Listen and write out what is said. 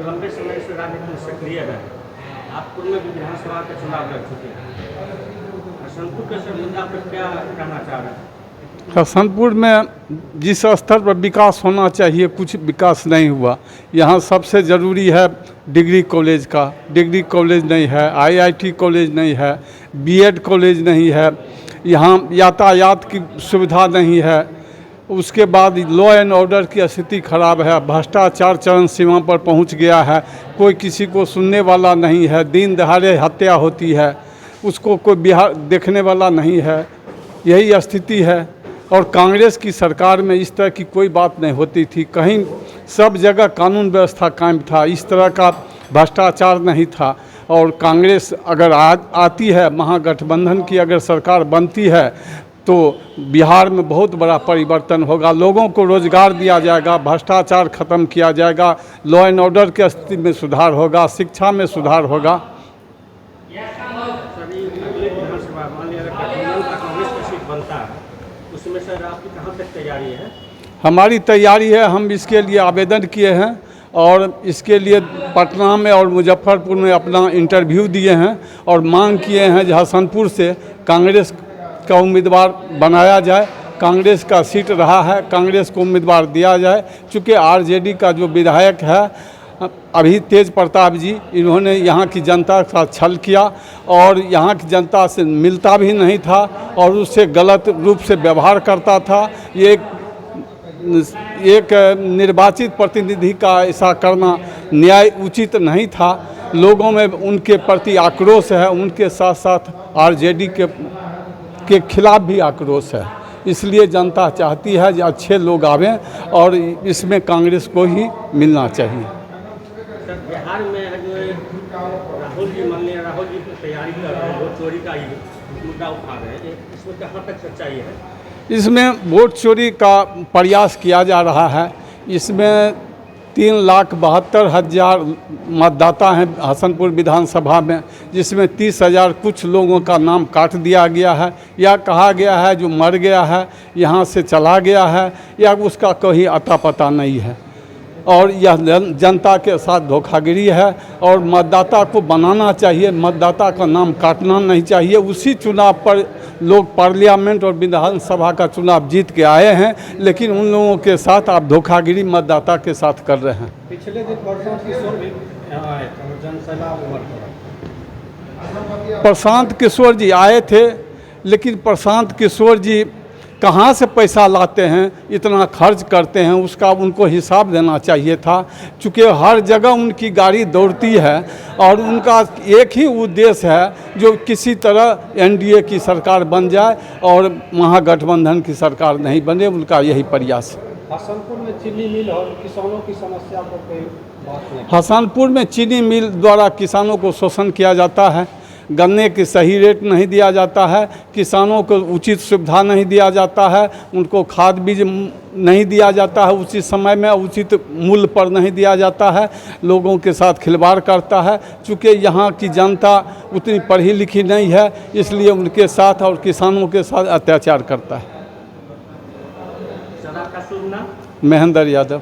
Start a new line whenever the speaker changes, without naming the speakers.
लंबे समय से राजनीति में सक्रिय रहे, आप पूर्व में विधानसभा का चुनाव लड़ चुके हैं, हसनपुर के सर मुद्दा पर क्या कहना चाह रहे हैं?
हसनपुर में जिस स्तर पर विकास होना चाहिए कुछ विकास नहीं हुआ। यहाँ सबसे ज़रूरी है डिग्री कॉलेज का, डिग्री कॉलेज नहीं है, आईआईटी कॉलेज नहीं है, बीएड कॉलेज नहीं है, यहाँ यातायात की सुविधा नहीं है। उसके बाद लॉ एंड ऑर्डर की स्थिति खराब है, भ्रष्टाचार चरम सीमा पर पहुँच गया है, कोई किसी को सुनने वाला नहीं है, दिन दहाड़े हत्या होती है, उसको कोई बिहार देखने वाला नहीं है, यही स्थिति है। और कांग्रेस की सरकार में इस तरह की कोई बात नहीं होती थी, कहीं सब जगह कानून व्यवस्था कायम था, इस तरह का भ्रष्टाचार नहीं था। और कांग्रेस अगर आती है, महागठबंधन की अगर सरकार बनती है तो बिहार में बहुत बड़ा परिवर्तन होगा, लोगों को रोजगार दिया जाएगा, भ्रष्टाचार खत्म किया जाएगा, लॉ एंड ऑर्डर की स्थिति में सुधार होगा, शिक्षा में सुधार होगा।
उसमें सर आपकी कहाँ तक तैयारी है?
हमारी तैयारी है, हम इसके लिए आवेदन किए हैं और इसके लिए पटना में और मुजफ्फरपुर में अपना इंटरव्यू दिए हैं और मांग किए हैं कि हसनपुर से कांग्रेस का उम्मीदवार बनाया जाए, कांग्रेस का सीट रहा है, कांग्रेस को उम्मीदवार दिया जाए। चूँकि आरजेडी का जो विधायक है अभी तेज प्रताप जी, इन्होंने यहाँ की जनता का छल किया और यहाँ की जनता से मिलता भी नहीं था और उससे गलत रूप से व्यवहार करता था। ये एक निर्वाचित प्रतिनिधि का ऐसा करना न्याय उचित नहीं था। लोगों में उनके प्रति आक्रोश है, उनके साथ साथ आरजेडी के खिलाफ भी आक्रोश है। इसलिए जनता चाहती है कि अच्छे लोग आवें और इसमें कांग्रेस को ही मिलना चाहिए।
बिहार में जो राहुल जी तैयारी कर रहे हैं, वोट चोरी का ही मुद्दा उठा रहे हैं, इसमें कहाँ तक सच्चाई है?
इसमें वोट चोरी का प्रयास किया जा रहा है। इसमें 3,72,000 मतदाता हैं हसनपुर विधानसभा में, जिसमें 30,000 कुछ लोगों का नाम काट दिया गया है या कहा गया है जो मर गया है, यहाँ से चला गया है या उसका कोई अता पता नहीं है। और यह जनता के साथ धोखाधड़ी है और मतदाता को बनाना चाहिए, मतदाता का नाम काटना नहीं चाहिए। उसी चुनाव पर लोग पार्लियामेंट और विधानसभा का चुनाव जीत के आए हैं, लेकिन उन लोगों के साथ आप धोखाधड़ी मतदाता के साथ कर रहे हैं।
पिछले दिन
प्रशांत किशोर जी आए थे, लेकिन प्रशांत किशोर जी कहाँ से पैसा लाते हैं, इतना खर्च करते हैं, उसका उनको हिसाब देना चाहिए था। चूँकि हर जगह उनकी गाड़ी दौड़ती है और उनका एक ही उद्देश्य है जो किसी तरह एनडीए की सरकार बन जाए और महागठबंधन की सरकार नहीं बने, उनका यही प्रयास है।
हसनपुर में चीनी मिल और किसानों की समस्या पर कोई बात नहीं?
हसनपुर में चीनी मिल द्वारा किसानों को शोषण किया जाता है, गन्ने की सही रेट नहीं दिया जाता है, किसानों को उचित सुविधा नहीं दिया जाता है, उनको खाद बीज नहीं दिया जाता है, उचित समय में उचित मूल्य पर नहीं दिया जाता है, लोगों के साथ खिलवाड़ करता है। चूँकि यहाँ की जनता उतनी पढ़ी लिखी नहीं है, इसलिए उनके साथ और किसानों के साथ अत्याचार करता है।
सर आपका शुभ नाम?
महेंद्र यादव।